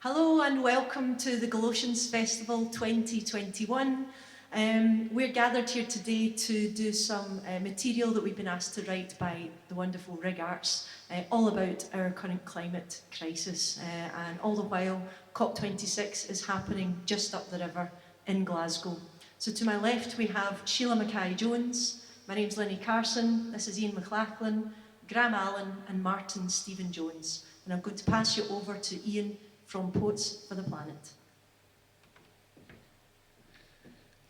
Hello and welcome to the Galoshans Festival 2021. We're gathered here today to do some material that we've been asked to write by the wonderful Rig Arts, all about our current climate crisis. And all the while, COP26 is happening just up the river in Glasgow. So to my left, we have Shelagh McKay Jones. My name's Lynnie Carson. This is Ian McLachlan, Graham Allan, and Martin Stephen Jones. And I'm going to pass you over to Ian from Poets for the Planet.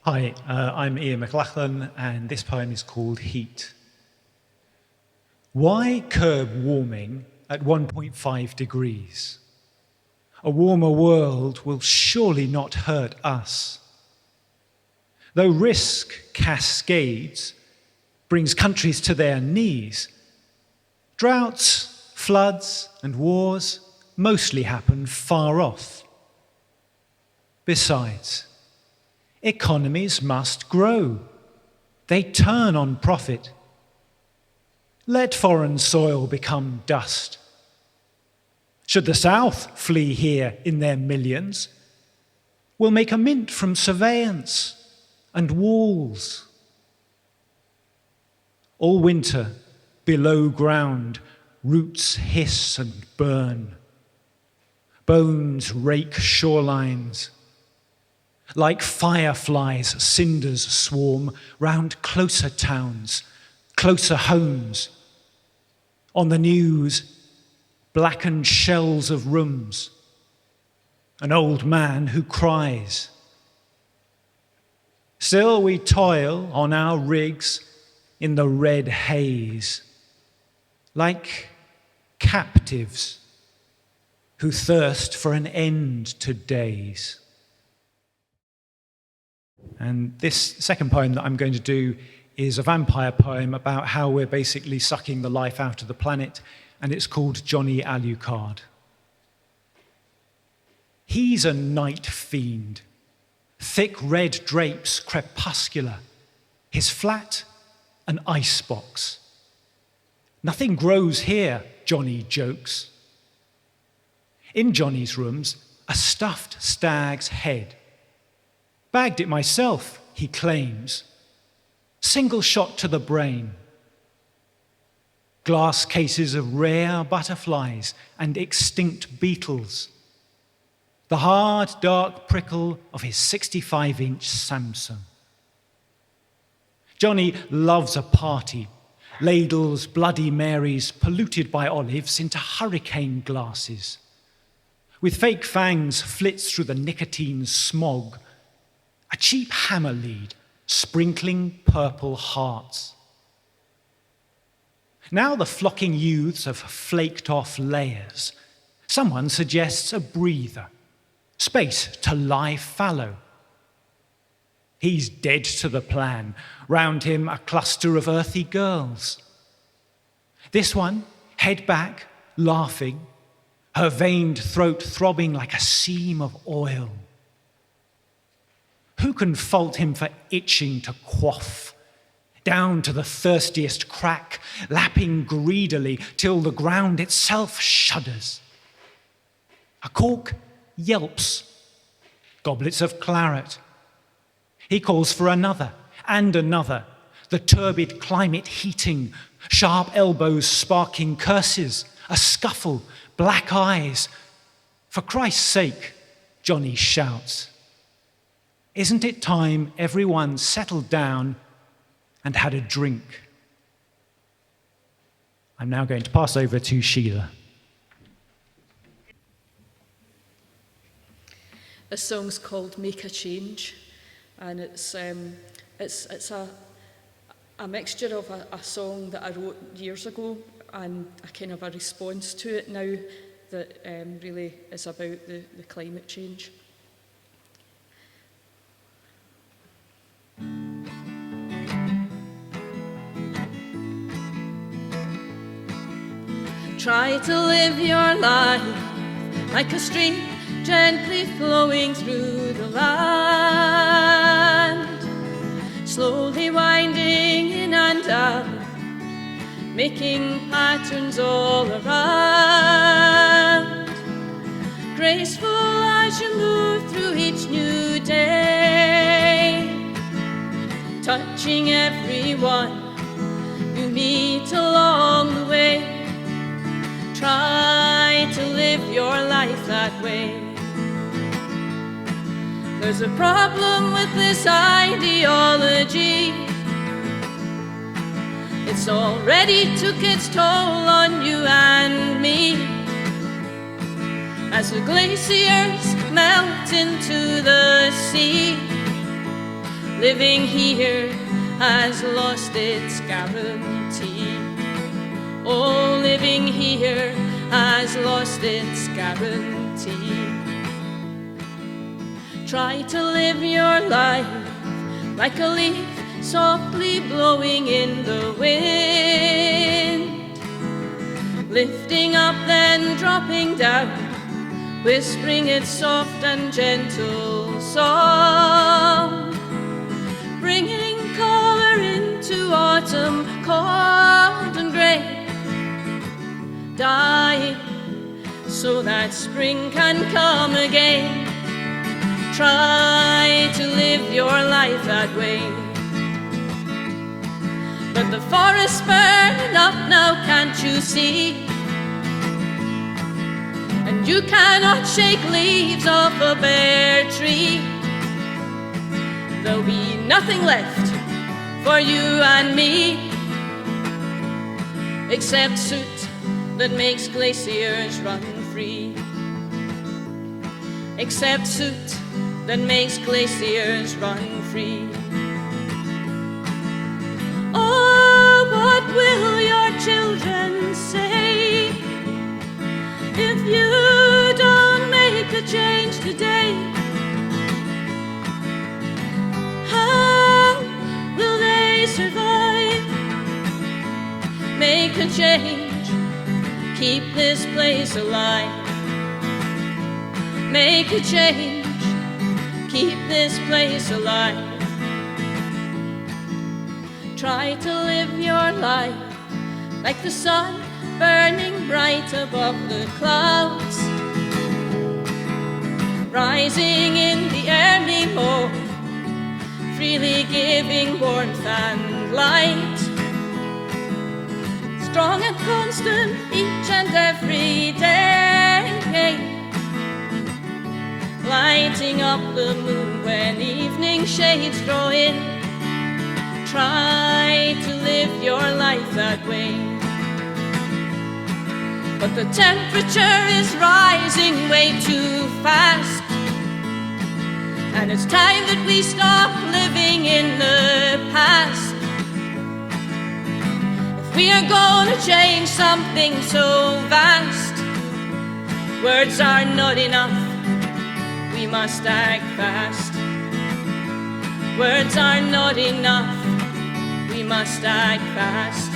Hi, I'm Ian McLachlan, and this poem is called Heat. Why curb warming at 1.5 degrees? A warmer world will surely not hurt us. Though risk cascades, brings countries to their knees, droughts, floods, and wars mostly happen far off. Besides, economies must grow. They turn on profit. Let foreign soil become dust. Should the South flee here in their millions, we'll make a mint from surveillance and walls. All winter, below ground, roots hiss and burn. Bones rake shorelines. Like fireflies, cinders swarm round closer towns, closer homes. On the news, blackened shells of rooms. An old man who cries. Still we toil on our rigs in the red haze, like captives who thirst for an end to days. And this second poem that I'm going to do is a vampire poem about how we're basically sucking the life out of the planet, and it's called Johnny Alucard. He's a night fiend, thick red drapes crepuscular, his flat an icebox. Nothing grows here, Johnny jokes. In Johnny's rooms, a stuffed stag's head. Bagged it myself, he claims. Single shot to the brain. Glass cases of rare butterflies and extinct beetles. The hard, dark prickle of his 65-inch Samsung. Johnny loves a party, ladles Bloody Marys polluted by olives into hurricane glasses. With fake fangs flits through the nicotine smog, a cheap hammer lead sprinkling purple hearts. Now the flocking youths have flaked off layers. Someone suggests a breather, space to lie fallow. He's dead to the plan. Round him a cluster of earthy girls. This one, head back, laughing, her veined throat throbbing like a seam of oil. Who can fault him for itching to quaff? Down to the thirstiest crack, lapping greedily till the ground itself shudders. A cork yelps, goblets of claret. He calls for another and another, the turbid climate heating, sharp elbows sparking curses, a scuffle, black eyes. For Christ's sake, Johnny shouts. Isn't it time everyone settled down and had a drink? I'm now going to pass over to Sheila. This song's called Make a Change, and it's a mixture of a song that I wrote years ago and a kind of a response to it now that really is about the climate change. Try to live your life like a stream gently flowing through the land, slowly winding in and out, making patterns all around, graceful reaching everyone you meet along the way. Try to live your life that way. There's a problem with this ideology. It's already took its toll on you and me. As the glaciers melt into the sea, living here has lost its guarantee. Oh, living here has lost its guarantee. Try to live your life like a leaf softly blowing in the wind, lifting up then dropping down, whispering its soft and gentle song, bringing color into autumn cold and grey, dying so that spring can come again. Try to live your life that way. But the forest's burning up now, can't you see? And you cannot shake leaves off a bare tree. There'll be nothing left for you and me, except soot that makes glaciers run free. Except soot that makes glaciers run free. Oh, what will your children say if you don't make a change today? How will they survive? Make a change, keep this place alive. Make a change, keep this place alive. Try to live your life like the sun burning bright above the clouds, rising in the early morn, freely giving warmth and light, strong and constant each and every day, lighting up the moon when evening shades draw in. Try to live your life that way. But the temperature is rising way too fast, and it's time that we stop living in the past. If we are going to change something so vast, words are not enough, we must act fast. Words are not enough, we must act fast.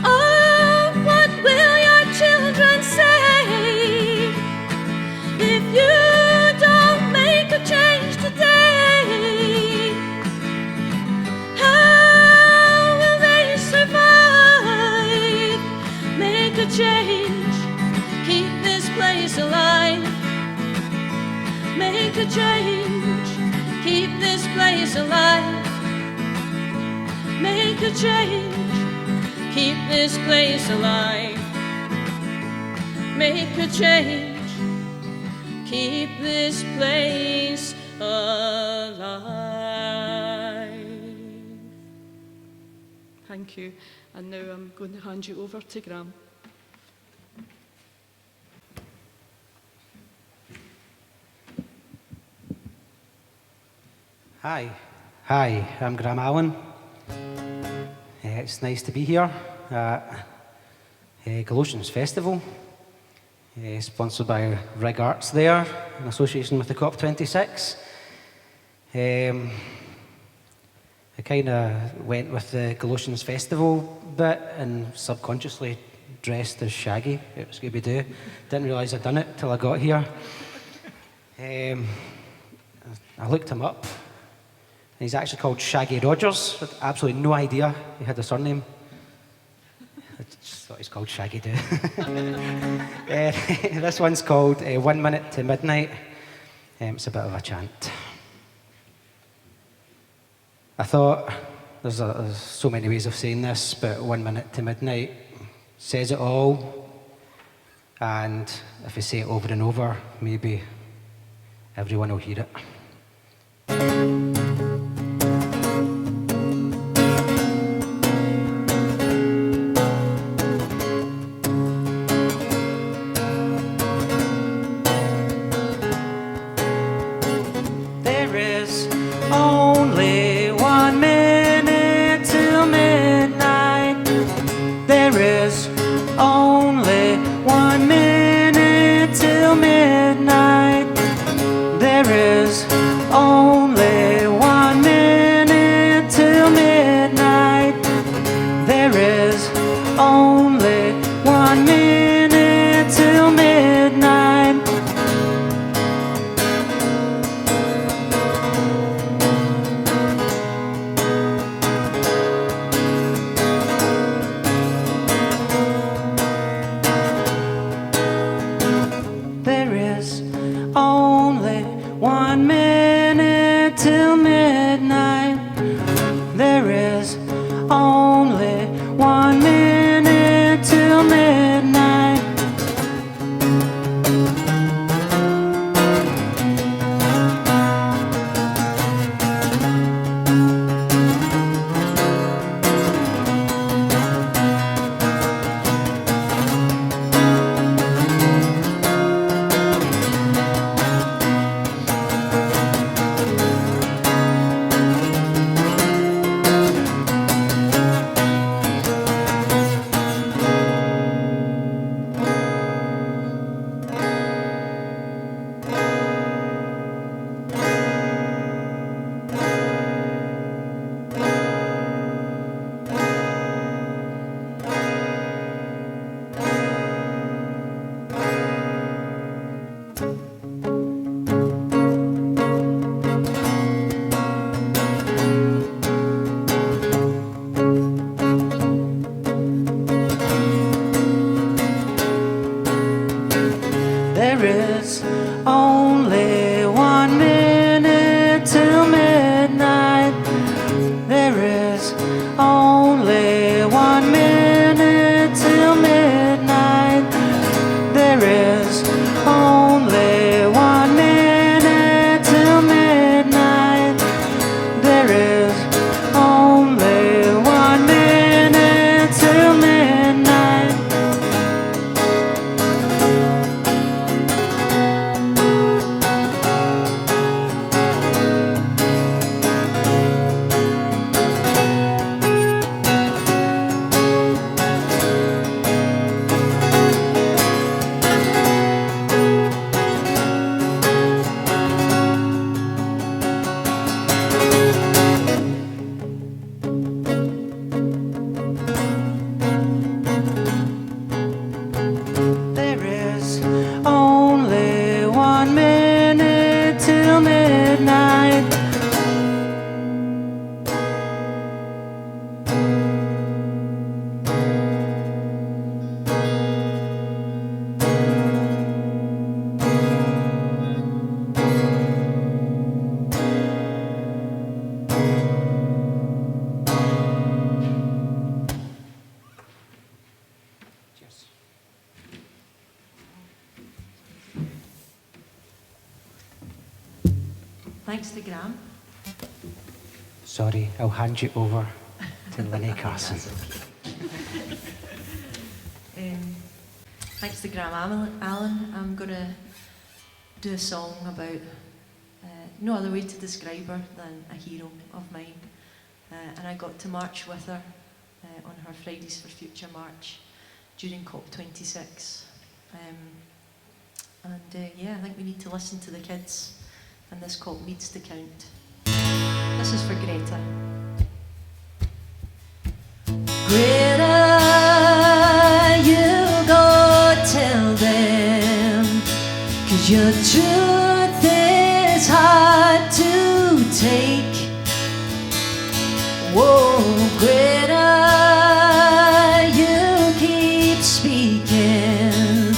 Oh, what will your children say if you don't make a change today? How will they survive? Make a change, keep this place alive. Make a change, keep this place alive. Make a change, keep this place alive. Make a change, keep this place alive. Thank you. And now I'm going to hand you over to Graham. Hi, I'm Graham Allan. It's nice to be here at Galoshans Festival, sponsored by Rig Arts there, in association with the COP26. I kind of went with the Galoshans Festival bit and subconsciously dressed as Shaggy at Scooby-Doo. Didn't realise I'd done it till I got here. I looked him up. He's actually called Shaggy Rogers. With absolutely no idea he had a surname. I just thought he's called Shaggy Doo. This one's called 1 Minute to Midnight. It's a bit of a chant. I thought there's so many ways of saying this, but 1 minute to midnight says it all. And if I say it over and over, maybe everyone will hear it. There is only 1 minute till midnight. There is only 1 minute till midnight. There is only 1 minute till midnight. There is only 1 minute till midnight. There is only 1 minute till midnight. There is only 1 minute till midnight. There is only 1 minute till midnight. There is only 1 minute till midnight. There is only 1 minute till midnight. There is only 1 minute till midnight. There is only 1 minute till midnight. Thanks to Graham. Sorry, I'll hand you over to Lynnie Carson. Thanks to Graham Allan, I'm going to do a song about no other way to describe her than a hero of mine. And I got to march with her on her Fridays for Future march during COP26. Yeah, I think we need to listen to the kids, and this COP needs to count. This is for Greta. Greta, you go tell them, 'cause your truth is hard to take. Whoa, Greta, you keep speaking.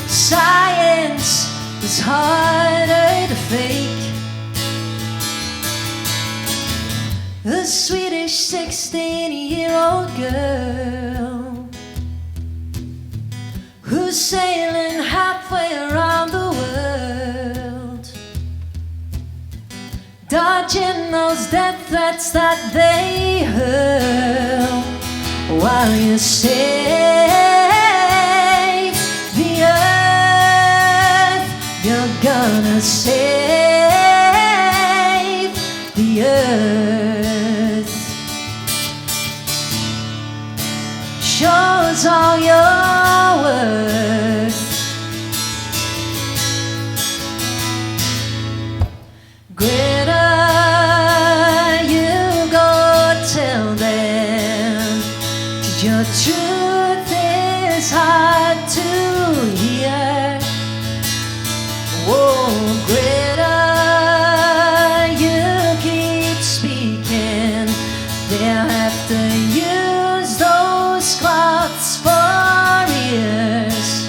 Science is harder to fake. Swedish 16-year-old girl who's sailing halfway around the world, dodging those death threats that they hurl, while you save the earth. You're gonna save the earth. Shows all your worth. Greta, you go tell them your truth is hard to hear. Whoa, Greta, you keep speaking. They'll have to use those cloths for ears.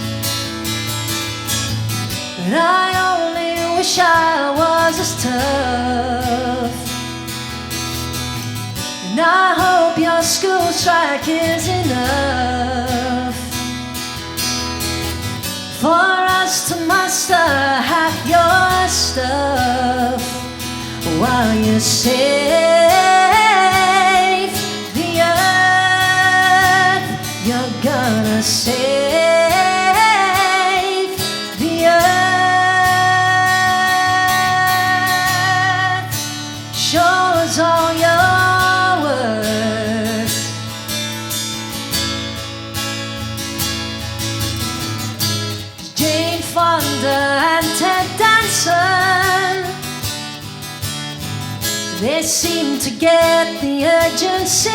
But I only wish I was as tough. And I hope your school strike is enough for us to muster half your stuff, while you save the earth. You're gonna save the earth. Shows all your worth. Jane Fonda and Ted Danson, they seem to get the urgency.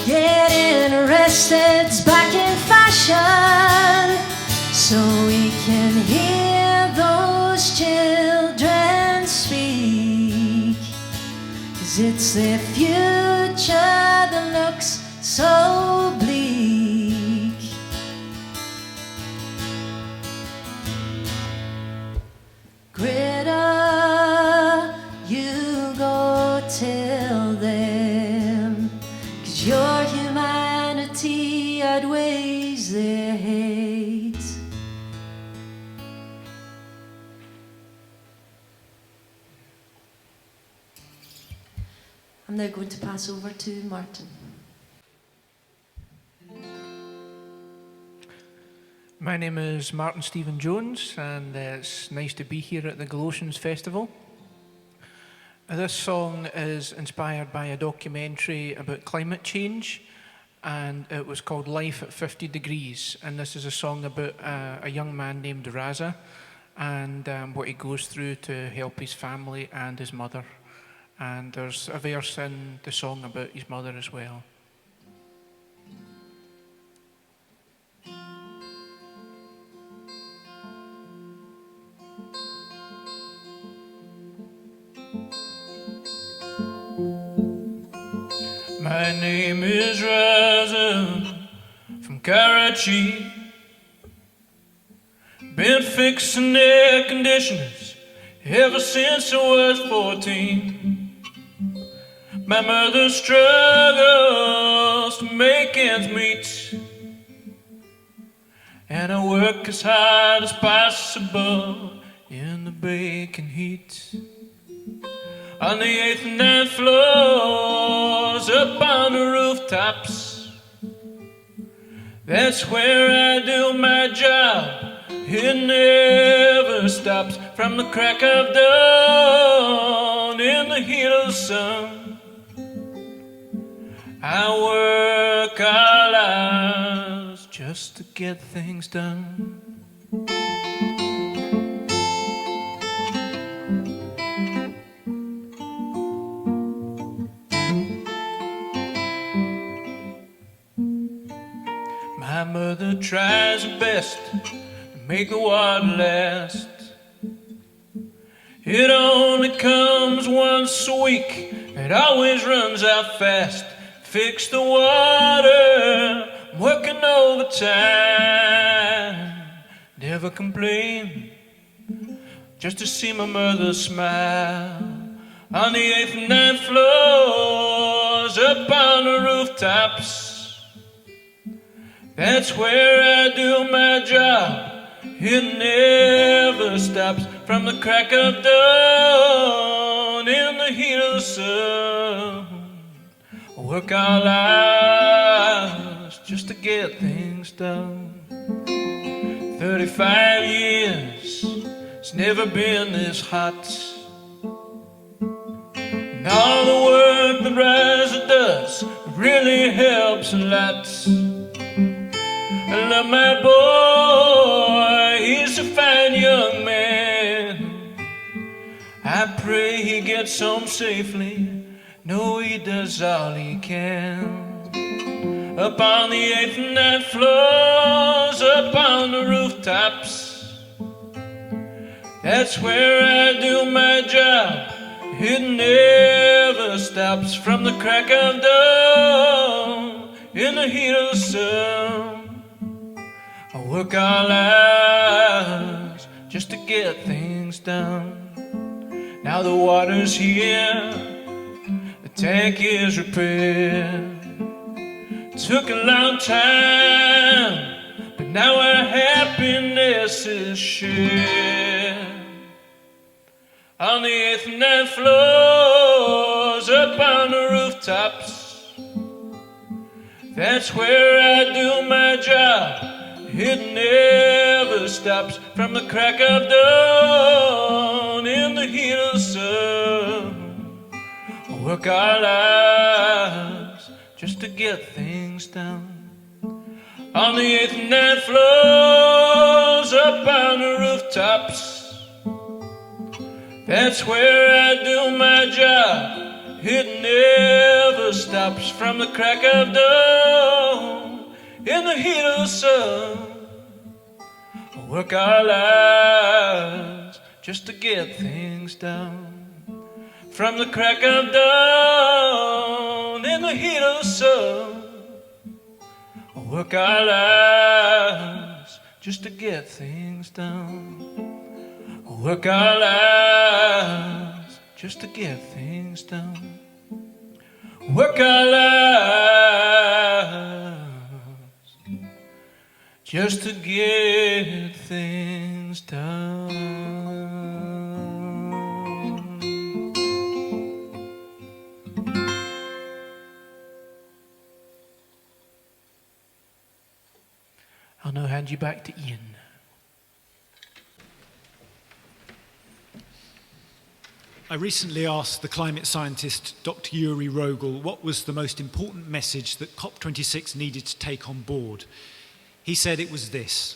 Getting arrested's back in fashion, so we can hear those children speak. 'Cause it's their future that looks so bleak. Greta, you go tell them, 'cause your humanity outweighs their hate. I'm now going to pass over to Martin. My name is Martin Stephen Jones, and it's nice to be here at the Galoshans Festival. This song is inspired by a documentary about climate change, and it was called Life at 50 Degrees, and this is a song about a young man named Raza and what he goes through to help his family and his mother. And there's a verse in the song about his mother as well. My name is Raza from Karachi. Been fixing air conditioners ever since I was 14. My mother struggles to make ends meet, and I work as hard as possible in the baking heat. On the 8th and 9th floors, up on the rooftops, that's where I do my job. It never stops. From the crack of dawn in the heat of the sun, I work all hours just to get things done. My mother tries her best to make the water last. It only comes once a week, it always runs out fast. Fix the water, I'm working overtime. Never complain, just to see my mother smile. on the 8th and 9th floors, up on the rooftops. That's where I do my job. It never stops from the crack of dawn in the heat of the sun. I work all hours just to get things done. 35 years, it's never been this hot. And all the work that Raza does really helps a lot. I love my boy, he's a fine young man. I pray he gets home safely, know he does all he can. Up on the 8th and 9th floors, up on the rooftops. That's where I do my job. It never stops from the crack of dawn in the heat of the sun. I work all hours just to get things done. Now the water's here, the tank is repaired. Took a long time, but now our happiness is shared. On the 8th and 9th floors, up on the rooftops. That's where I do my job. It never stops from the crack of dawn in the heat of the sun. I work all hours just to get things done. On the 8th and 9th floors, up on the rooftops. That's where I do my job. It never stops from the crack of dawn in the heat of the sun. I work all hours just to get things done. From the crack of dawn in the heat of the sun. I work all hours just to get things done. I work all hours just to get things done. Work all hours just to get things done. I'll now hand you back to Ian. I recently asked the climate scientist Dr. Yuri Rogel what was the most important message that COP26 needed to take on board. He said it was this: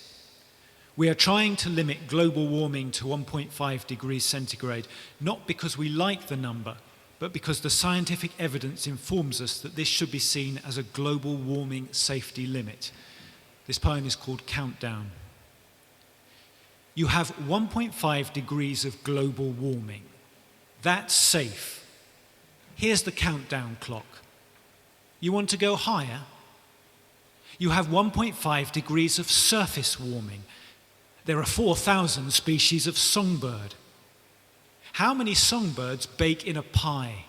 we are trying to limit global warming to 1.5 degrees centigrade, not because we like the number, but because the scientific evidence informs us that this should be seen as a global warming safety limit. This poem is called Countdown. You have 1.5 degrees of global warming. That's safe. Here's the countdown clock. You want to go higher? You have 1.5 degrees of surface warming. There are 4,000 species of songbird. How many songbirds bake in a pie?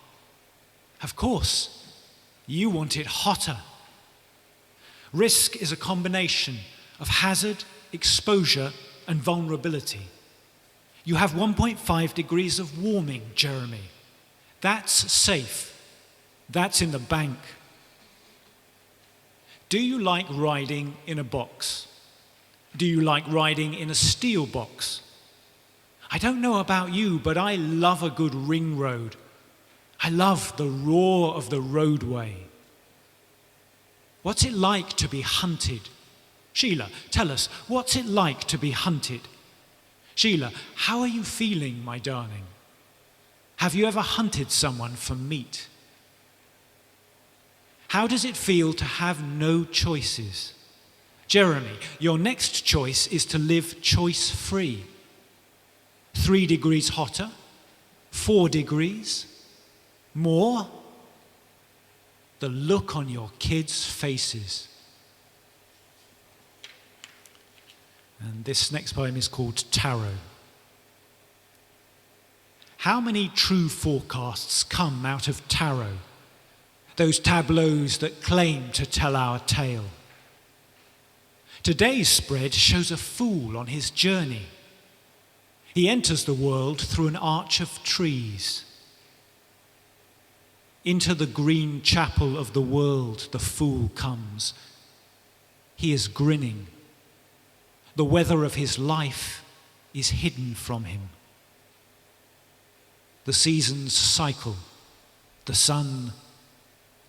Of course, you want it hotter. Risk is a combination of hazard, exposure, and vulnerability. You have 1.5 degrees of warming, Jeremy. That's safe. That's in the bank. Do you like riding in a box? Do you like riding in a steel box? I don't know about you, but I love a good ring road. I love the roar of the roadway. What's it like to be hunted? Sheila, tell us, what's it like to be hunted? Sheila, how are you feeling, my darling? Have you ever hunted someone for meat? How does it feel to have no choices? Jeremy, your next choice is to live choice-free. 3 degrees hotter? 4 degrees? More? The look on your kids' faces. And this next poem is called Tarot. How many true forecasts come out of tarot? Those tableaus that claim to tell our tale. Today's spread shows a fool on his journey. He enters the world through an arch of trees. Into the green chapel of the world the fool comes. He is grinning. The weather of his life is hidden from him. The seasons cycle, the sun,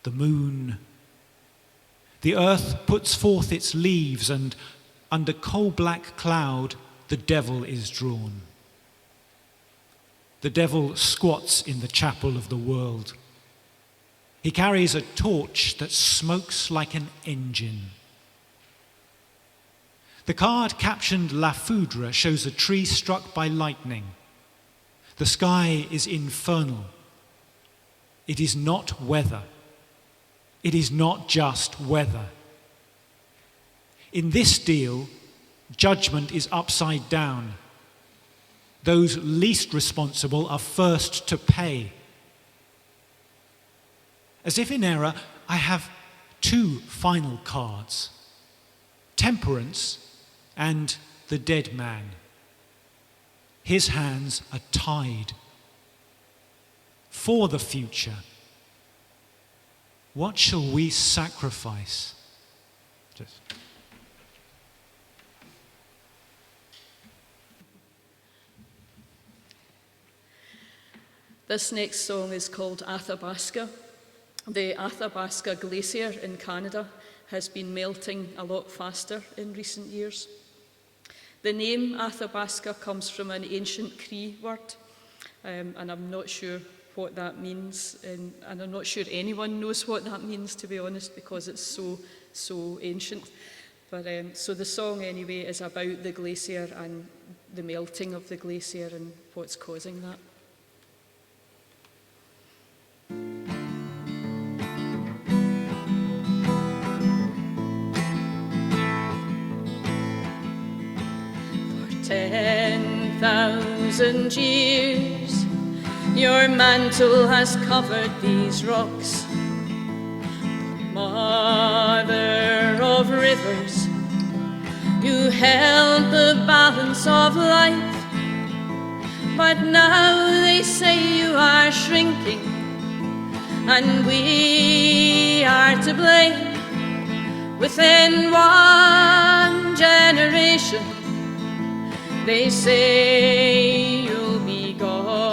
the moon. The earth puts forth its leaves, and under coal-black cloud the devil is drawn. The devil squats in the chapel of the world. He carries a torch that smokes like an engine. The card captioned La Foudre shows a tree struck by lightning. The sky is infernal. It is not weather. It is not just weather. In this deal, judgment is upside down. Those least responsible are first to pay. As if in error, I have two final cards: Temperance and the Dead Man. His hands are tied. For the future, what shall we sacrifice? This next song is called Athabasca. The Athabasca Glacier in Canada has been melting a lot faster in recent years. The name Athabasca comes from an ancient Cree word, and I'm not sure what that means, and I'm not sure anyone knows what that means, to be honest, because it's so ancient. But so the song anyway is about the glacier and the melting of the glacier and what's causing that. For 10,000 years, your mantle has covered these rocks. Mother of rivers, you held the balance of life, but now they say you are shrinking, and we are to blame. Within one generation, they say you'll be gone.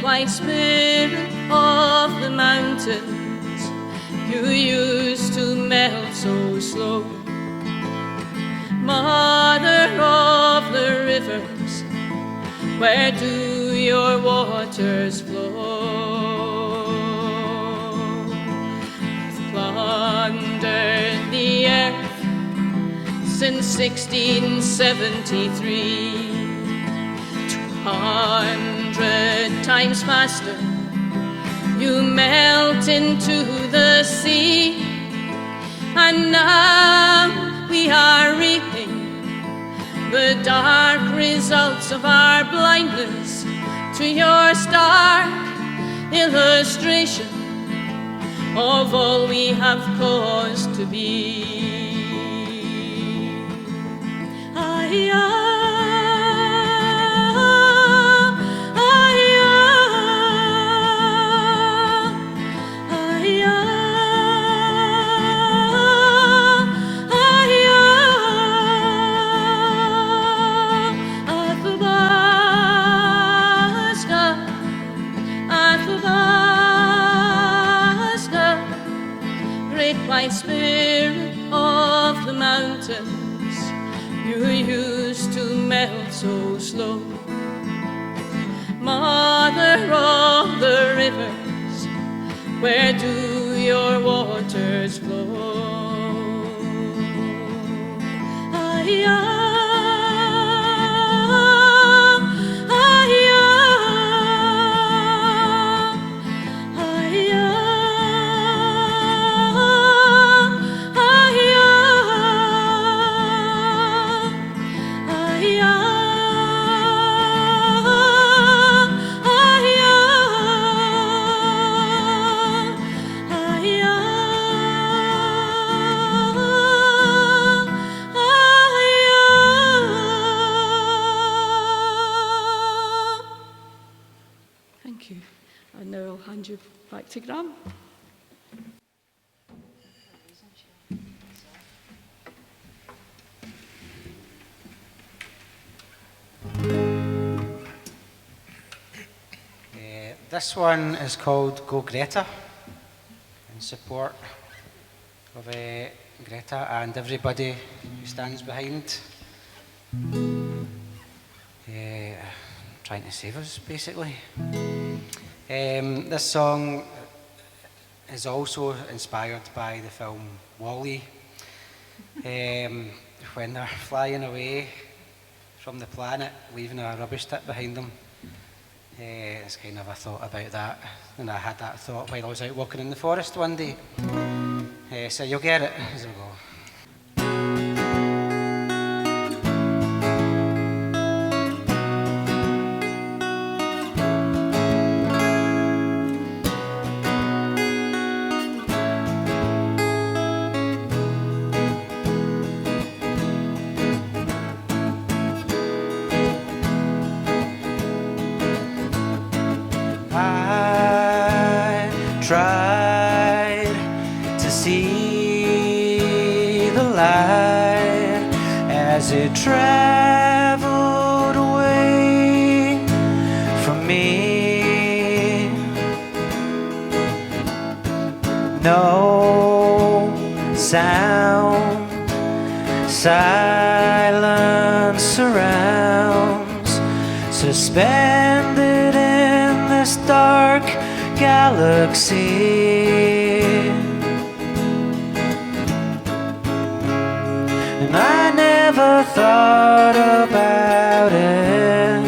White spirit of the mountains, you used to melt so slow. Mother of the rivers, where do your waters flow? You've plundered the earth since 1673. 200 times faster, you melt into the sea, and now we are reaping the dark results of our blindness to your stark illustration of all we have cause to be. Spirit of the mountains, you used to melt so slow. Mother of the rivers, where do your waters flow? Thank you. And now I'll hand you back to Graham. This one is called Go Greta, in support of Greta and everybody who stands behind trying to save us, basically. This song is also inspired by the film WALL-E, when they're flying away from the planet, leaving a rubbish tip behind them. It's kind of a thought about that, and I had that thought while I was out walking in the forest one day. So you'll get it as we go. Tried to see the light as it traveled away from me. No sound, silence surrounds, suspended in this dark galaxy. And I never thought about it,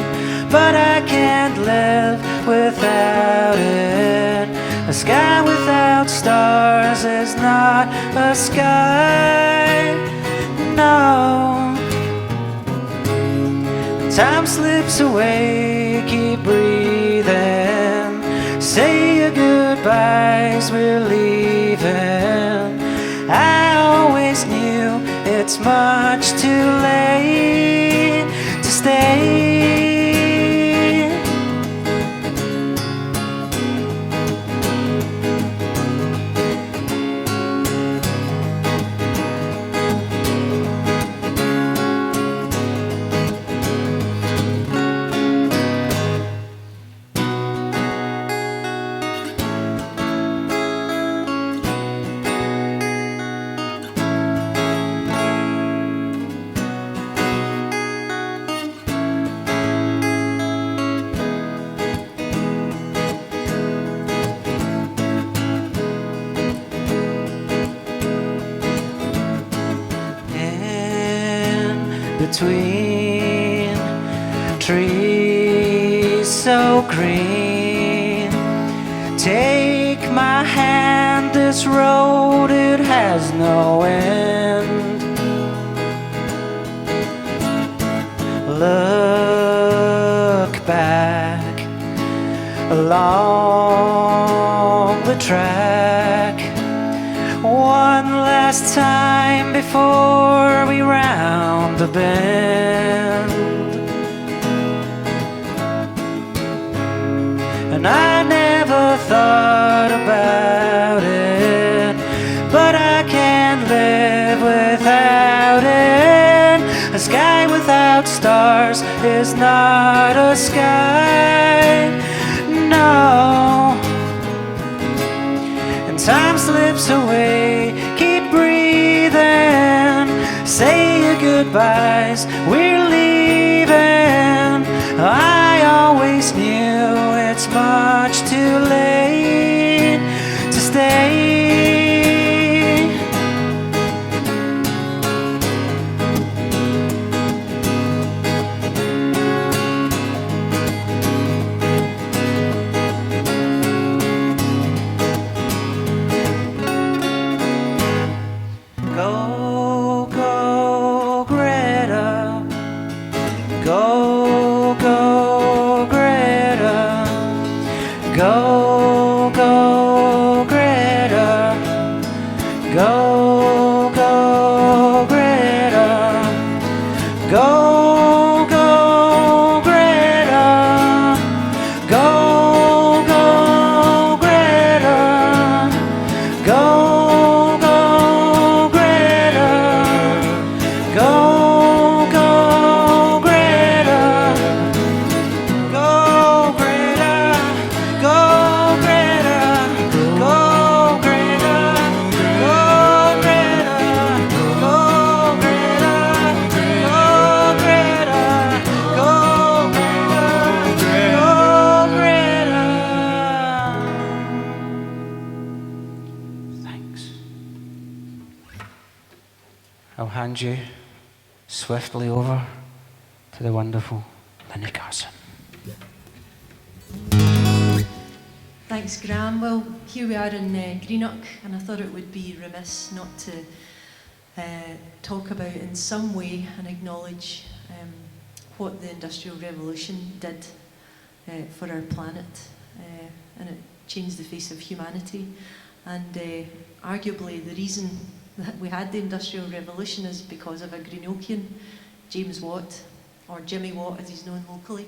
but I can't live without it. A sky without stars is not a sky, no. Time slips away, keep breathing. Say your goodbyes, we're leaving. I always knew it's much too late to stay. Between trees so green, take my hand, this road it has no end. Look back along the track one last time before we round the bend. And I never thought about it, but I can't live without it. A sky without stars is not a sky, no. And time slips away, keep breathing. Say your goodbyes, we're leaving. I always knew it's much too late to stay. Go, go, Greta. Go, go, Greta. Go, go, Greta. Go, go, Greta. Go, go, Greta. Go, go, Greta. Go, go, Greta. Go, go, Greta. Go, Greta. Go, Greta. Go, Greta. Go, Greta. Go, Greta. Go, Greta. Go, Greta. Go, Greta. Thanks. I'll hand you swiftly over to the wonderful Lynnie Carson. Thanks, Graham. Well, here we are in Greenock, and I thought it would be remiss not to talk about in some way and acknowledge what the Industrial Revolution did for our planet, and it changed the face of humanity. And arguably the reason that we had the Industrial Revolution is because of a Greenockian, James Watt, or Jimmy Watt as he's known locally.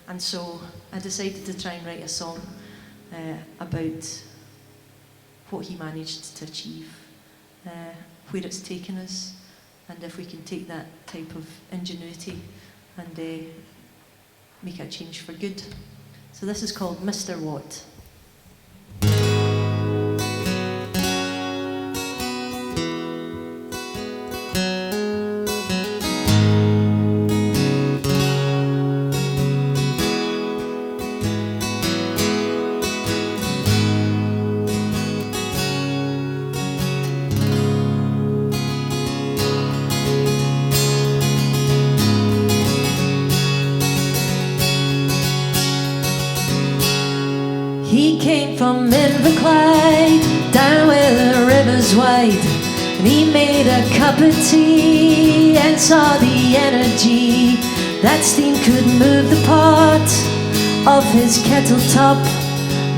And so I decided to try and write a song about what he managed to achieve, where it's taken us, and if we can take that type of ingenuity and make a change for good. So this is called Mr. Watt. He came from Inverclyde, down where the river's wide, and he made a cup of tea and saw the energy that steam could move the pot of his kettle top.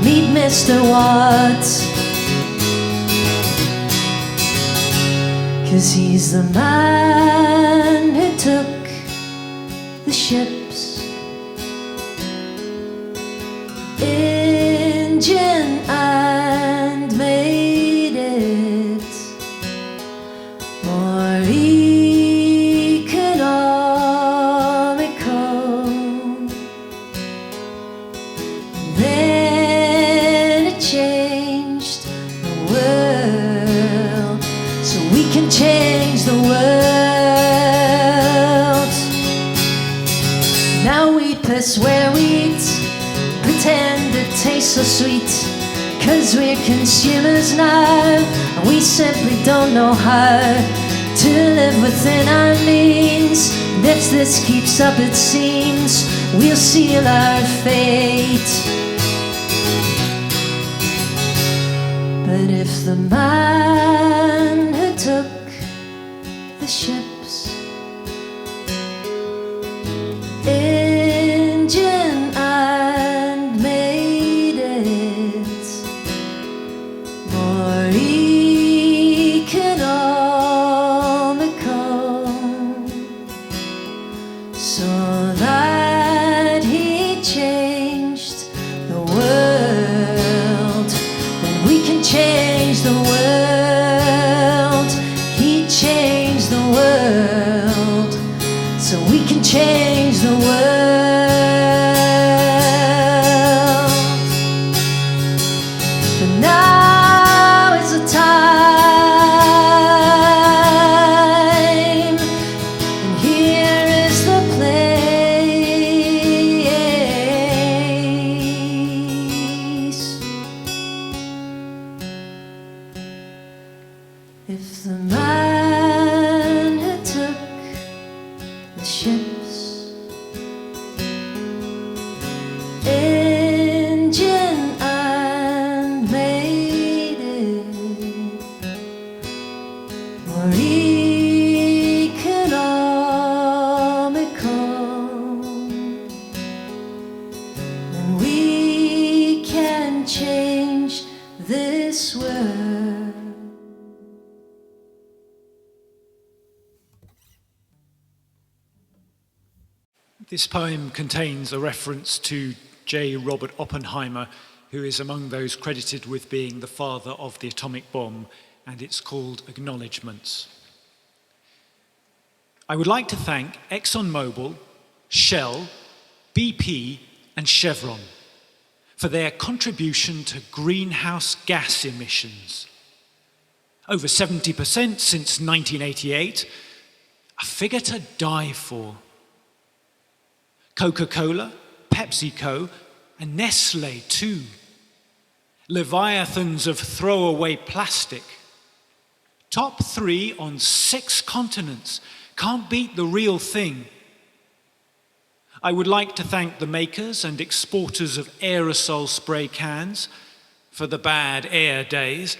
Meet Mr. Watt, 'cause he's the man who took the ships, engine and made it more economical. Then it changed the world, so we can change the world. Now we piss where we eat, pretend it tastes so sweet, 'cause we're consumers now, and we simply don't know how to live within our means. And if this keeps up, it seems we'll seal our fate. But if the man who took the ships, engine and made it more economical, so that he changed the world, then we can change the world. He changed the world, so we can change the world. But now is the time, and here is the place. This poem contains a reference to J. Robert Oppenheimer, who is among those credited with being the father of the atomic bomb, and it's called Acknowledgements. I would like to thank ExxonMobil, Shell, BP, and Chevron for their contribution to greenhouse gas emissions. Over 70% since 1988, a figure to die for. Coca-Cola, PepsiCo, and Nestle too. Leviathans of throwaway plastic. Top 3 on 6 continents. Can't beat the real thing. I would like to thank the makers and exporters of aerosol spray cans for the bad air days,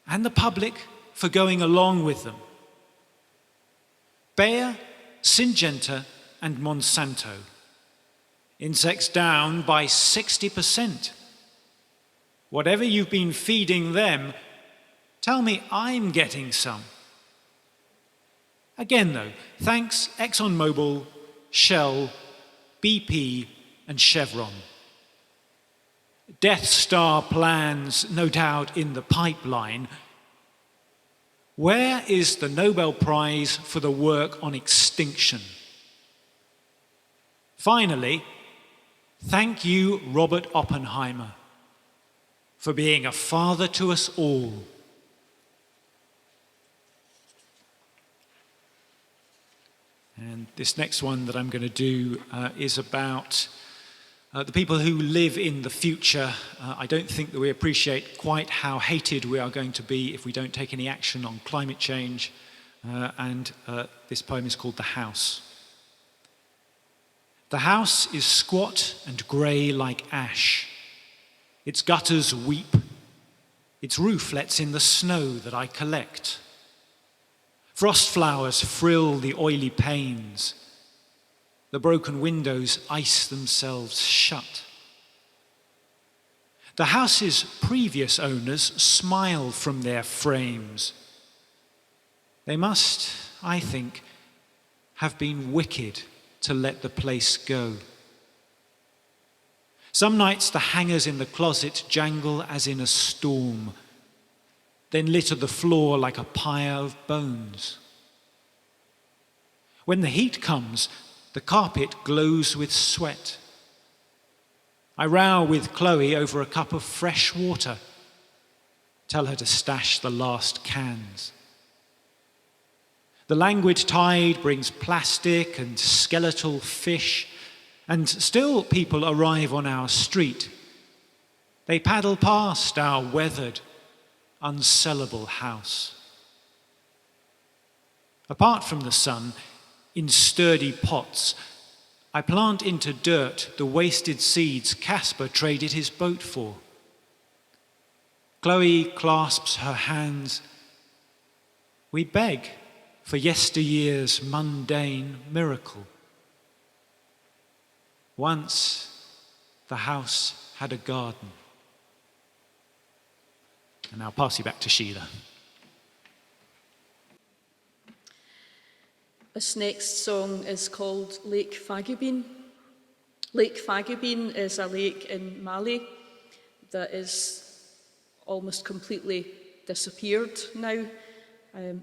and the public for going along with them. Bayer, Syngenta, and Monsanto. Insects down by 60%. Whatever you've been feeding them, tell me I'm getting some. Again though, thanks ExxonMobil, Shell, BP, and Chevron. Death Star plans, no doubt, in the pipeline. Where is the Nobel Prize for the work on extinction? Finally, thank you, Robert Oppenheimer, for being a father to us all. And this next one that I'm going to do is about the people who live in the future. I don't think that we appreciate quite how hated we are going to be if we don't take any action on climate change. This poem is called The House. The house is squat and grey like ash. Its gutters weep. Its roof lets in the snow that I collect. Frost flowers frill the oily panes. The broken windows ice themselves shut. The house's previous owners smile from their frames. They must, I think, have been wicked to let the place go. Some nights the hangers in the closet jangle as in a storm, then litter the floor like a pyre of bones. When the heat comes, the carpet glows with sweat. I row with Chloe over a cup of fresh water, tell her to stash the last cans. The languid tide brings plastic and skeletal fish, and still people arrive on our street. They paddle past our weathered, unsellable house. Apart from the sun, in sturdy pots, I plant into dirt the wasted seeds Casper traded his boat for. Chloe clasps her hands. We beg for yesteryear's mundane miracle. Once the house had a garden. And I'll pass you back to Sheila. This next song is called Lake Faguibine. Lake Faguibine is a lake in Mali that is almost completely disappeared now.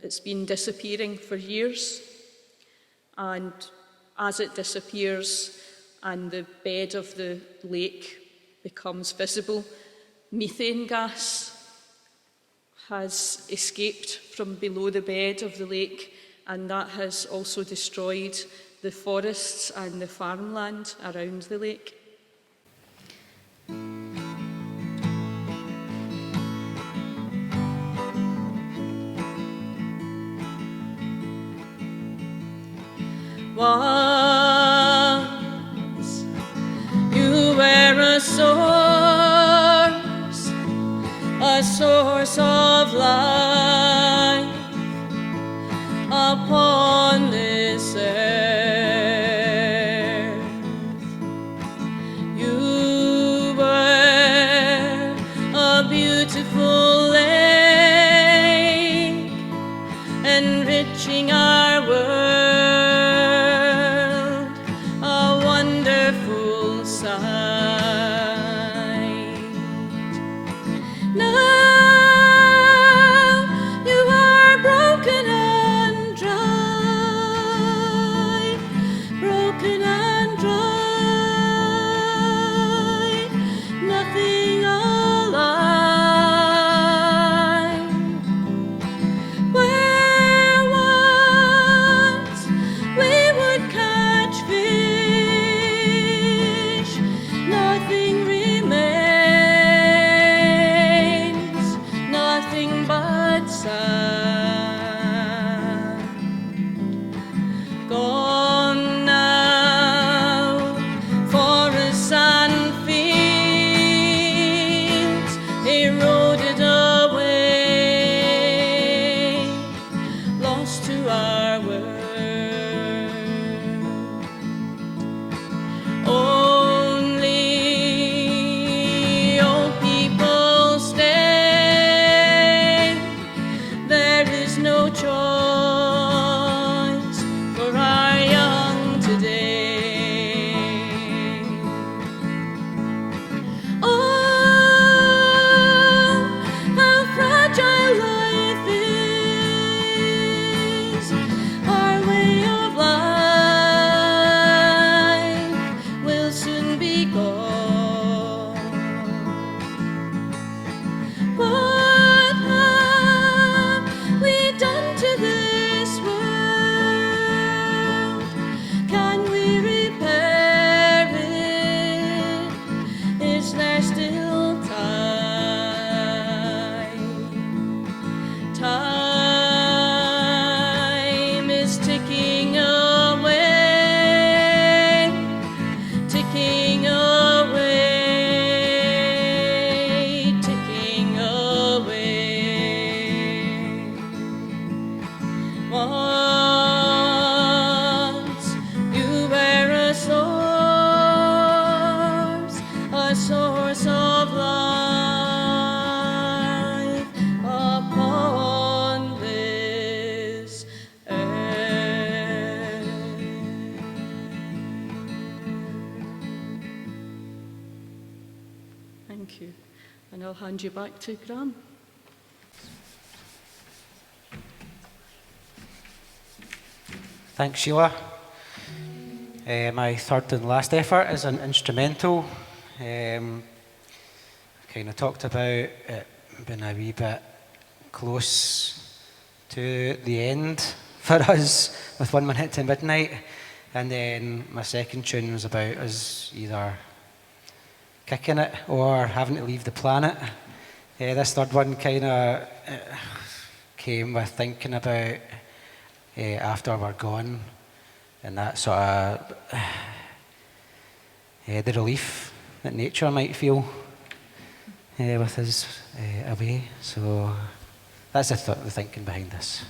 It's been disappearing for years, and as it disappears and the bed of the lake becomes visible, methane gas has escaped from below the bed of the lake, and that has also destroyed the forests and the farmland around the lake. Once you were a source of life upon this earth. You were a beautiful lake, enriching our world I'll hand you back to Graham. Thanks, Sheila. My third and last effort is an instrumental. Kind of talked about it being a wee bit close to the end for us with 1 minute to midnight. And then my second tune was about us either kicking it or having to leave the planet. This third one kind of came with thinking about after we're gone, and that sort of the relief that nature might feel with us away. So that's the thinking behind this.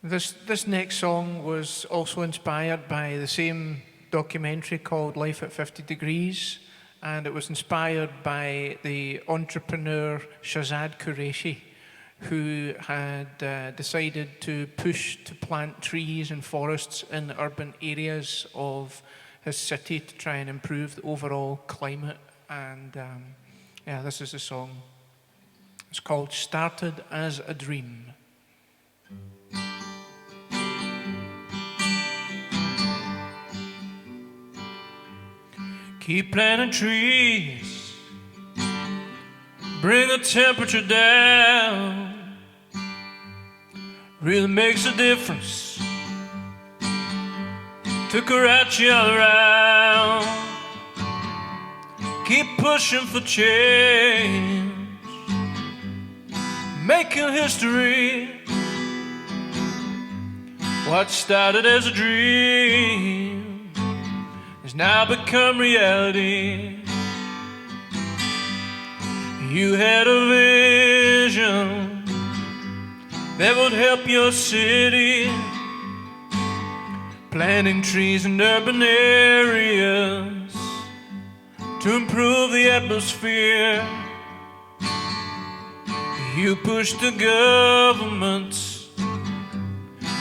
This next song was also inspired by the same documentary called Life at 50 Degrees, and it was inspired by the entrepreneur Shazad Qureshi, who had decided to push to plant trees and forests in urban areas of his city to try and improve the overall climate. And yeah, this is the song. It's called Started as a Dream. Keep planting trees, bring the temperature down, really makes a difference to correct you all around. Keep pushing for change, making history. What started as a dream has now become reality. You had a vision that would help your city, planting trees in urban areas to improve the atmosphere. You pushed the government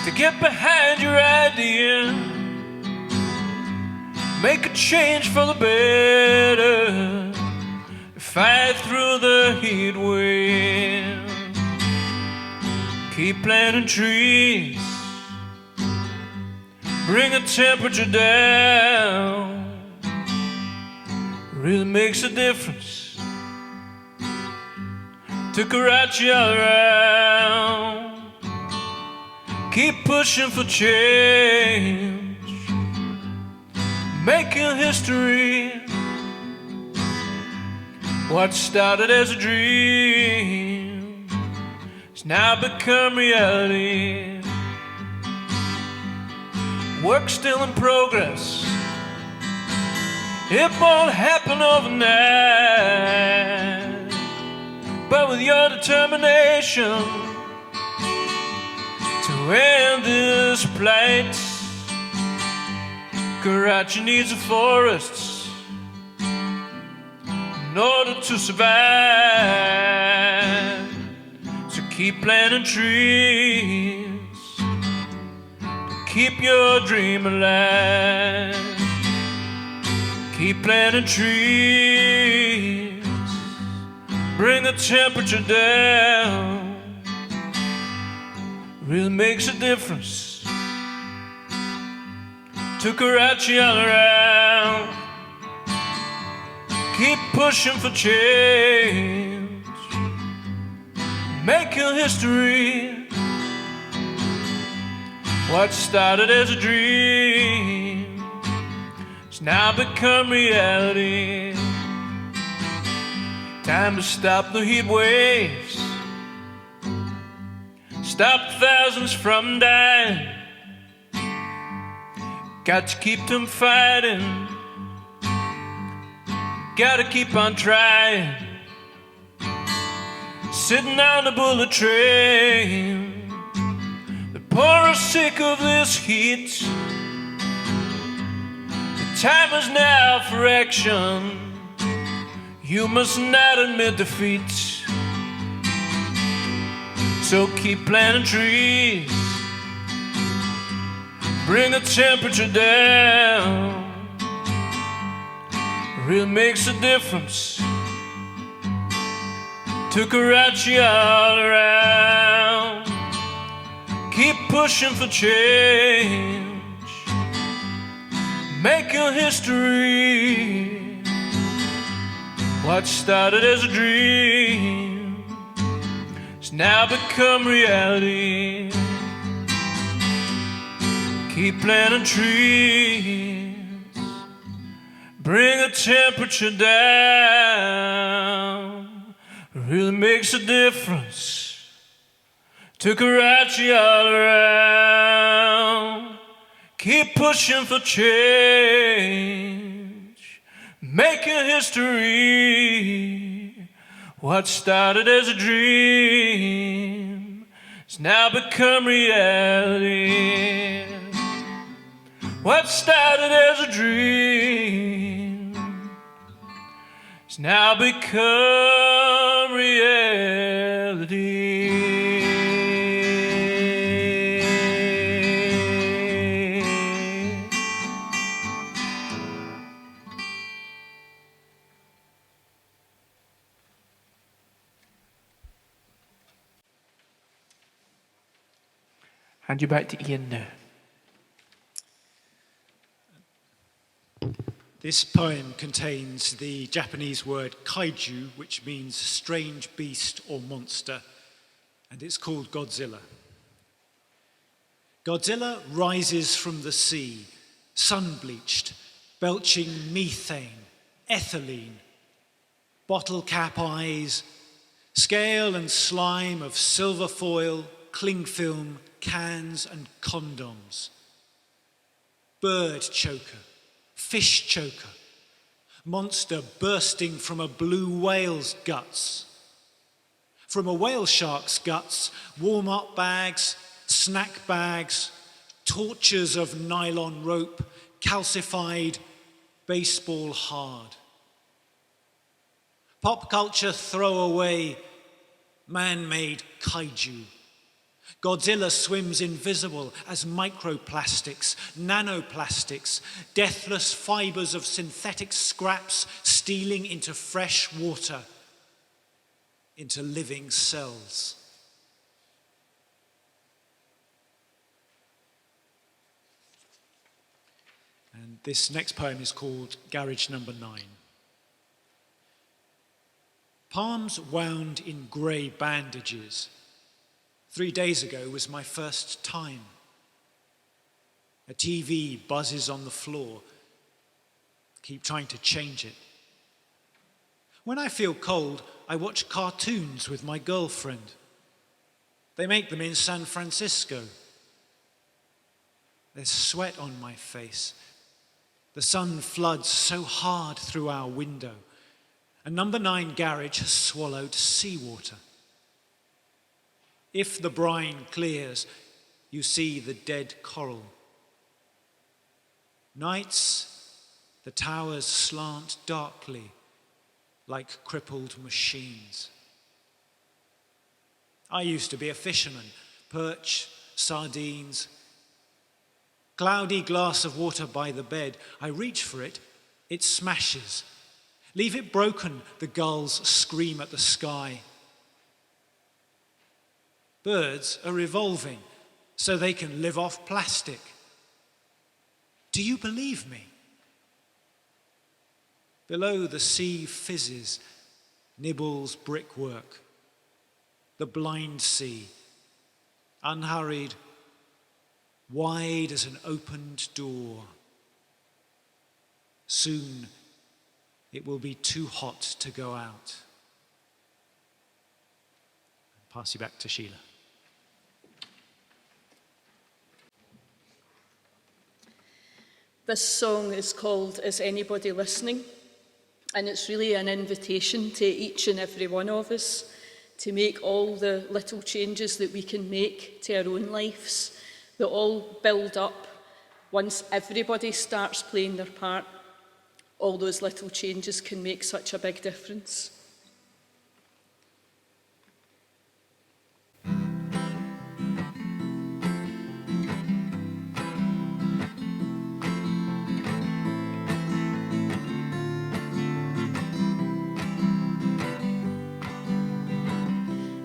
to get behind your idea, make a change for the better, fight through the heat wave. Keep planting trees, bring the temperature down, really makes a difference to correct you all around. Keep pushing for change, making history. What started as a dream has now become reality. Work still in progress, it won't happen overnight, but with your determination to end this plight, Karachi needs the forests in order to survive. So keep planting trees to keep your dream alive. Keep planting trees, bring the temperature down. Really makes a difference to Karachi all around. Keep pushing for change, making history. What started as a dream has now become reality. Time to stop the heat waves, stop thousands from dying. Got to keep them fighting, gotta keep on trying. Sitting on the bullet train, the poor are sick of this heat. The time is now for action, you must not admit defeat. So keep planting trees, bring the temperature down. Really makes a difference to Karachi all around. Keep pushing for change, making history. What started as a dream has now become reality. Keep planting trees, bring the temperature down. Really makes a difference to Karachi all around. Keep pushing for change, making history. What started as a dream It's now become reality. What started as a dream, it's now become reality. Hand you back to Ian now. This poem contains the Japanese word kaiju, which means strange beast or monster, and it's called Godzilla. Godzilla rises from the sea, sun-bleached, belching methane, ethylene, bottle cap eyes, scale and slime of silver foil, cling film, cans and condoms. Bird choker, fish choker, monster bursting from a blue whale's guts. From a whale shark's guts, warm-up bags, snack bags, torches of nylon rope, calcified, baseball hard. Pop culture throwaway, man-made kaiju. Godzilla swims invisible as microplastics, nanoplastics, deathless fibers of synthetic scraps stealing into fresh water, into living cells. And this next poem is called Garage Number 9. Palms wound in grey bandages. 3 days ago was my first time. A TV buzzes on the floor. Keep trying to change it. When I feel cold, I watch cartoons with my girlfriend. They make them in San Francisco. There's sweat on my face. The sun floods so hard through our window. A number 9 garage has swallowed seawater. If the brine clears, you see the dead coral. Nights, the towers slant darkly like crippled machines. I used to be a fisherman, perch, sardines. Cloudy glass of water by the bed. I reach for it, it smashes. Leave it broken, the gulls scream at the sky. Birds are evolving so they can live off plastic. Do you believe me? Below the sea fizzes, nibbles brickwork. The blind sea, unhurried, wide as an opened door. Soon it will be too hot to go out. I'll pass you back to Sheila. This song is called Is Anybody Listening? And it's really an invitation to each and every one of us to make all the little changes that we can make to our own lives, that all build up once everybody starts playing their part. All those little changes can make such a big difference.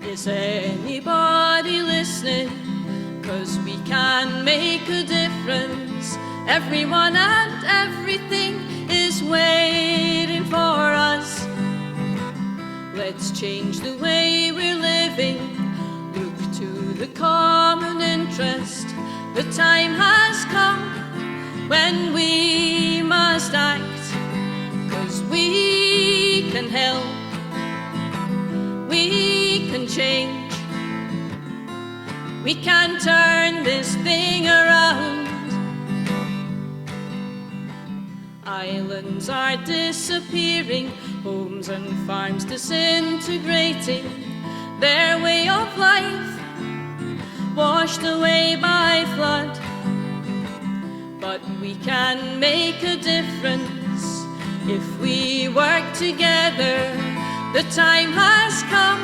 Is anybody listening? 'Cause we can make a difference. Everyone and everything is waiting for us. Let's change the way we're living. Look to the common interest. The time has come when we must act. 'Cause we can help. We can change. We can turn this thing around. Islands are disappearing, homes and farms disintegrating. Their way of life washed away by flood. But we can make a difference if we work together. The time has come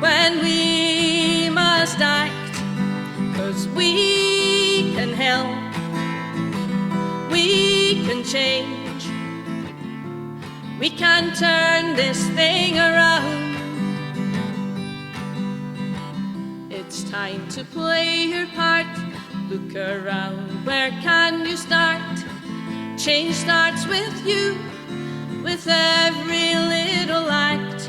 when we must act, 'cause we can help, we can change, we can turn this thing around. It's time to play your part. Look around, where can you start? Change starts with you, with every little act.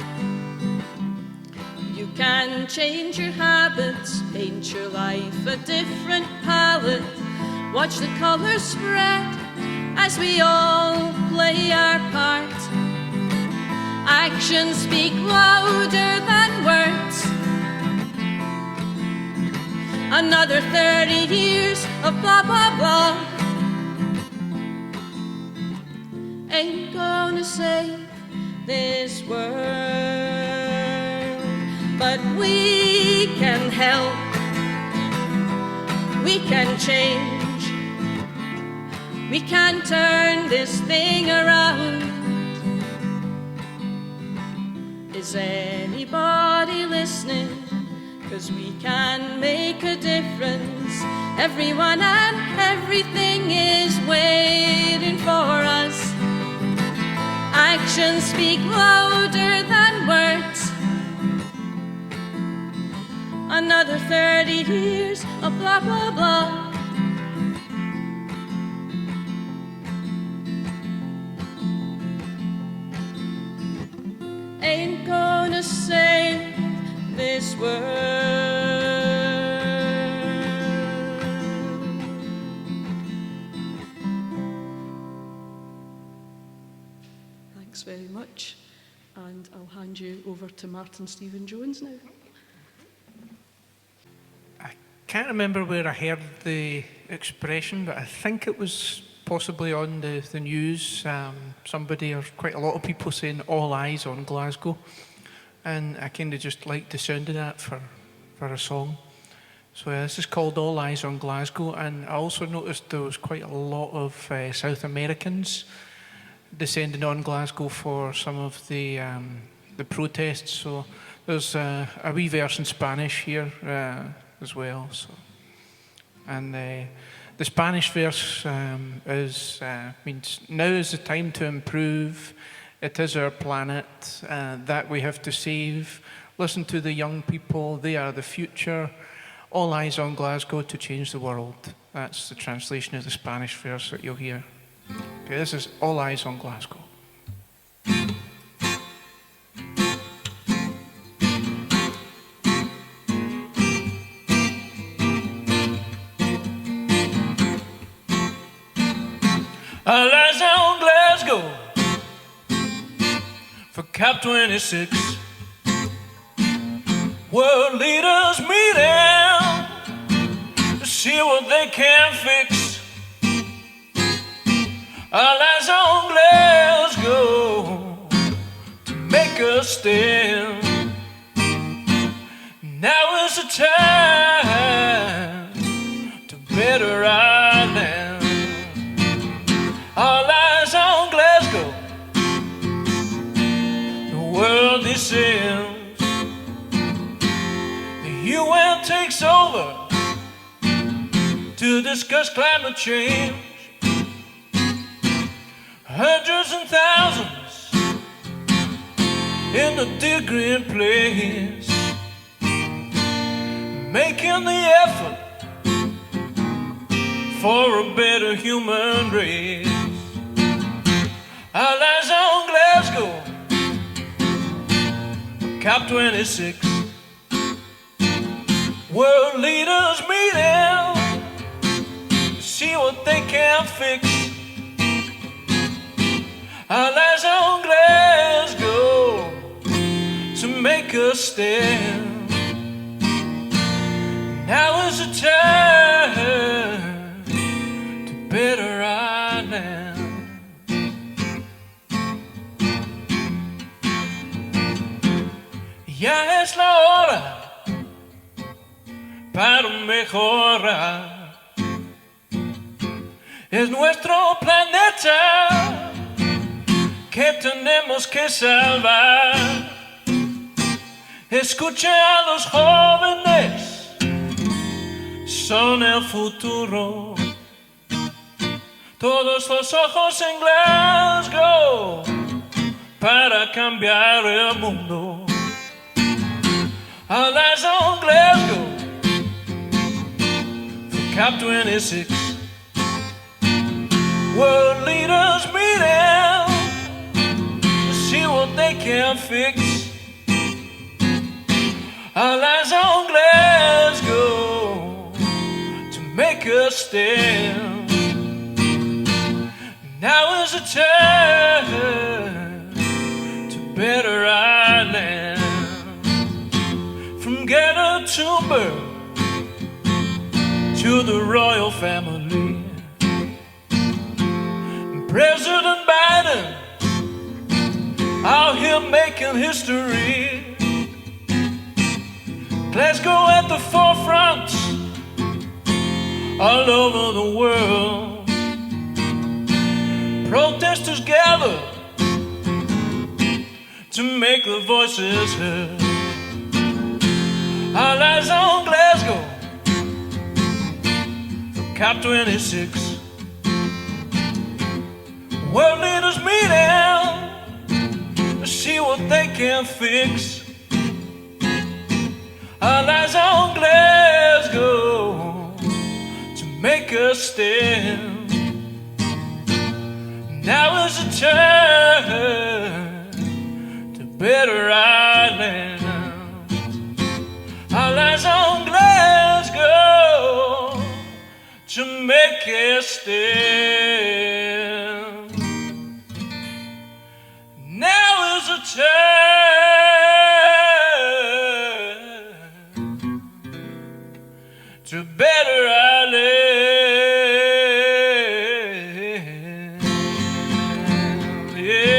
You can change your habits, paint your life a different palette. Watch the colours spread as we all play our part. Actions speak louder than words. Another 30 years of blah, blah, blah ain't gonna save this world, but we can help, we can change, we can turn this thing around. Is anybody listening? 'Cause we can make a difference. Everyone and everything is waiting for us. Actions speak louder than words. Another 30 years of blah, blah, blah. Ain't gonna save this world. Thanks very much. And I'll hand you over to Martin Stephen Jones now. I can't remember where I heard the expression, but I think it was possibly on the news. Somebody, or quite a lot of people, saying all eyes on Glasgow. And I kind of just like the sound of that for a song. So this is called All Eyes on Glasgow, and I also noticed there was quite a lot of South Americans descending on Glasgow for some of the protests. So there's a wee verse in Spanish here as well. So, and the Spanish verse means, now is the time to improve. It is our planet that we have to save. Listen to the young people, they are the future. All eyes on Glasgow to change the world. That's the translation of the Spanish verse that you'll hear. Okay, this is All Eyes on Glasgow. All eyes on Glasgow for COP26. World leaders meeting to see what they can fix. All eyes on Glasgow to make a stand. Now is the time to better our land. All eyes on Glasgow, the world descends. The UN takes over to discuss climate change. Hundreds and thousands in the dear green place, making the effort for a better human race. All eyes on Glasgow, COP26. World leaders meeting to see what they can fix. All eyes on Glasgow to make a stand. Now is the time to better our land. Ya es la hora para mejorar. Es nuestro planeta que tenemos que salvar. Escucha a los jóvenes, son el futuro. Todos los ojos en Glasgow para cambiar el mundo. All eyes on Glasgow for COP26. World leaders meeting to see what they can fix. All eyes on Glasgow to make a stand. Now is the time to better our land. From Geta to Bird to the royal family. President Biden out here making history. Glasgow at the forefront all over the world. Protesters gather to make the voices heard. All eyes on Glasgow for COP26. World leaders meeting to see what they can fix. All eyes on Glasgow to make a stand. Now is the time to better our land. All eyes on Glasgow to make a stand. Now is the time to better our land. Yeah.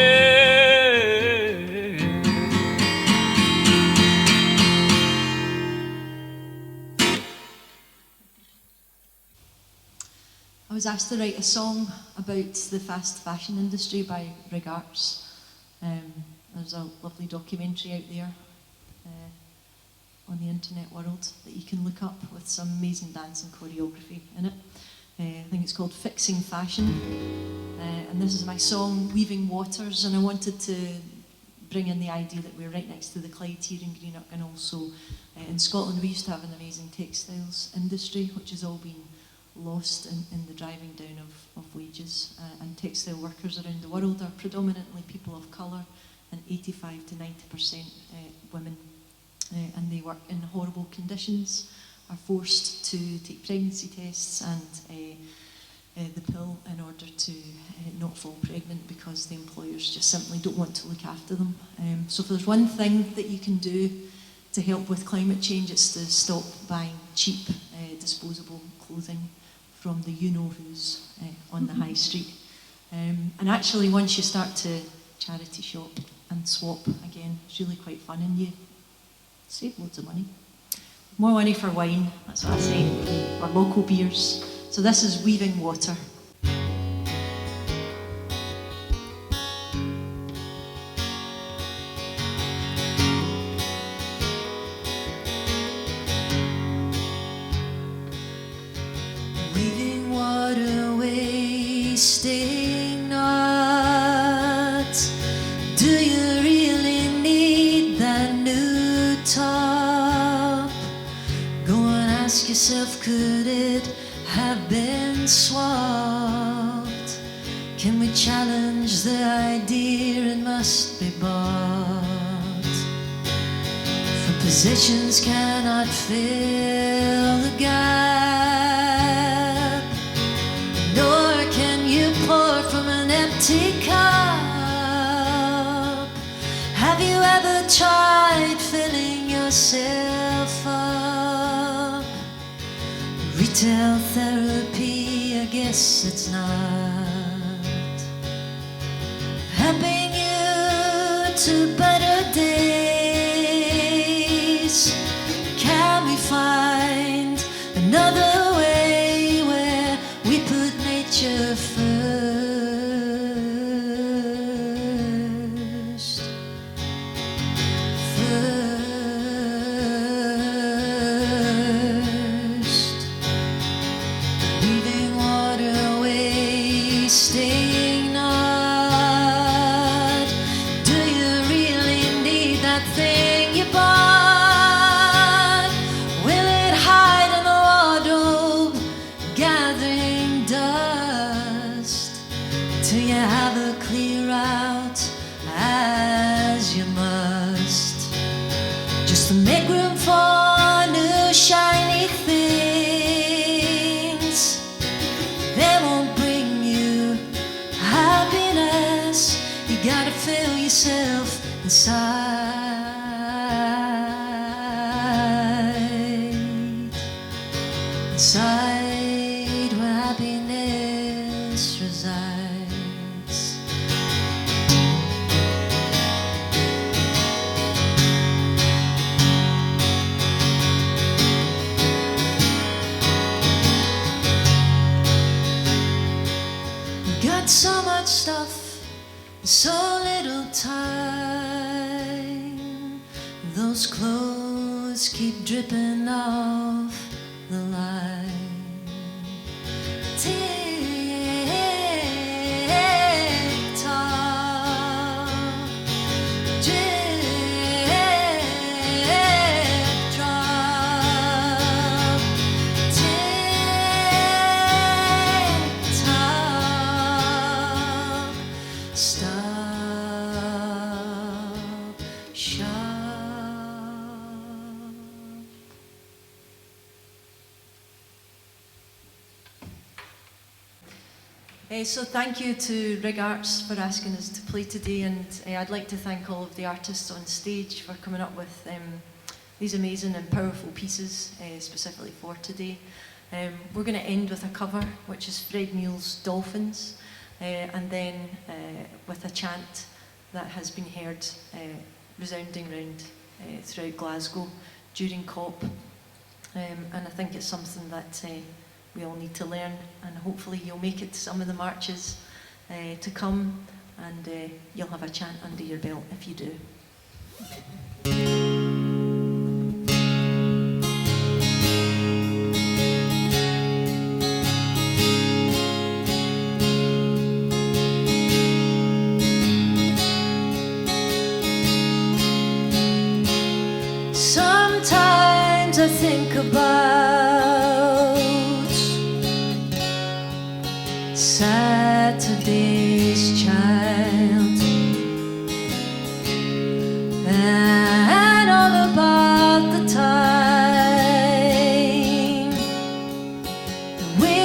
I was asked to write a song about the fast fashion industry by Regards. There's a lovely documentary out there on the internet world that you can look up with some amazing dance and choreography in it. I think it's called Fixing Fashion. And this is my song, Weaving Waters, and I wanted to bring in the idea that we're right next to the Clyde here in Greenock, and also in Scotland we used to have an amazing textiles industry, which has all been lost in the driving down of wages, and textile workers around the world are predominantly people of colour, and 85 to 90% women, and they work in horrible conditions, are forced to take pregnancy tests and the pill in order to not fall pregnant because the employers just simply don't want to look after them. So if there's one thing that you can do to help with climate change, it's to stop buying cheap disposable clothing from the you-know-who's on the high street. And actually, once you start to charity shop and swap again, it's really quite fun, and you save loads of money. More money for wine, that's what I say, or local beers. So this is Weaving Water. Weaving water, wasting not. Do you really need that new top? Go and ask yourself, could it have been swapped? Can we challenge the idea it must be bought? For positions cannot fill the gap, nor can you pour from an empty cup. Have you ever tried filling yourself up? Retail therapy, I guess it's not helping you to better days. Can we find gotta feel yourself inside where happiness resides. We got so much stuff, so little time. Those clothes keep dripping off the line. Tick-tock, drip-drop. Tick-tock, stop, shop. So thank you to Rig Arts for asking us to play today, and I'd like to thank all of the artists on stage for coming up with these amazing and powerful pieces specifically for today. We're going to end with a cover, which is Fred Neil's Dolphins, and then with a chant that has been heard resounding round throughout Glasgow during COP. And I think it's something that we all need to learn, and hopefully you'll make it to some of the marches to come, and you'll have a chant under your belt if you do. Sometimes I think about Saturday's child and all about the time that we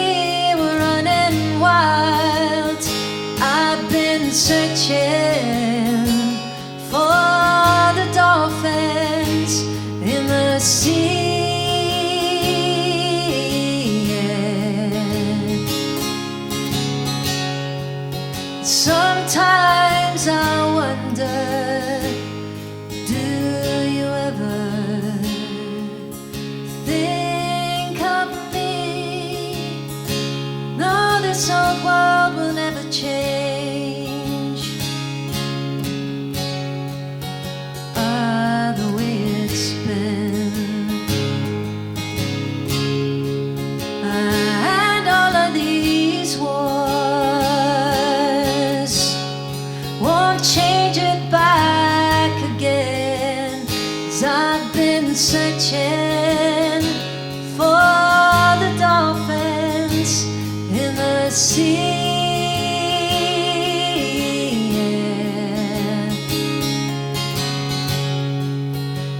were running wild. I've been searching for the dolphins in the sea. Sometimes I wonder, do you ever think of me? No, this old world will never change the way it's been. And all of these wars won't change it back again. 'Cause I've been searching for the dolphins in the sea.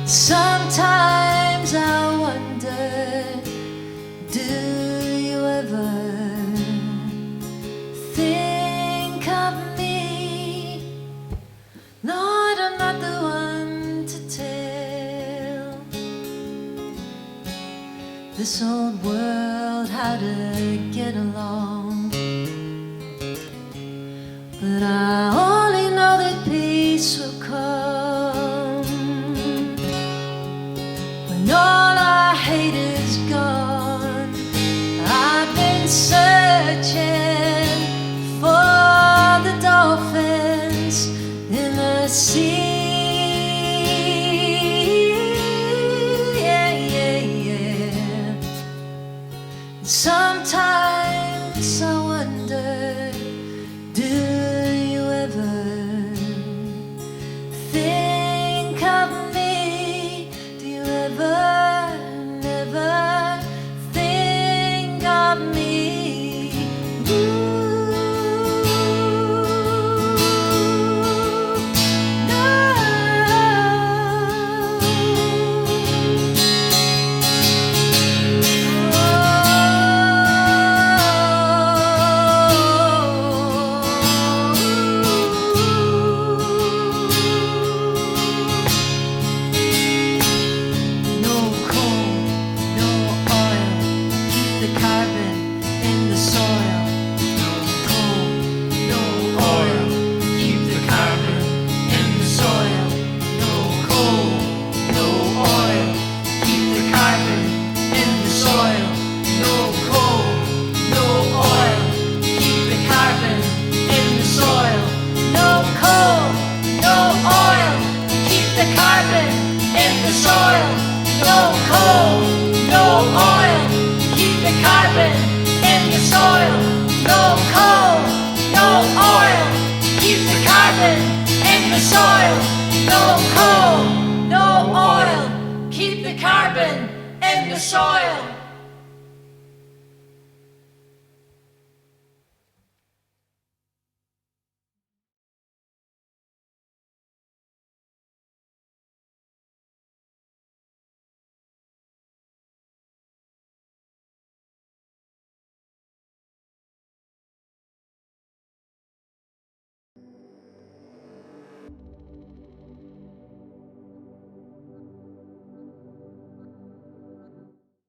Sometimes I wonder, do you ever think of me? Lord, I'm not the one to tell this old world how to get along, but I only know that peace will come when all I hate is gone. I've been searching for the dolphins in the sea. Yeah, yeah, yeah. Sometimes I wonder, do you ever think of me? Do you ever, never think of me? Ooh, no. carbon in the soil. No coal, no oil. Keep the carbon in the soil.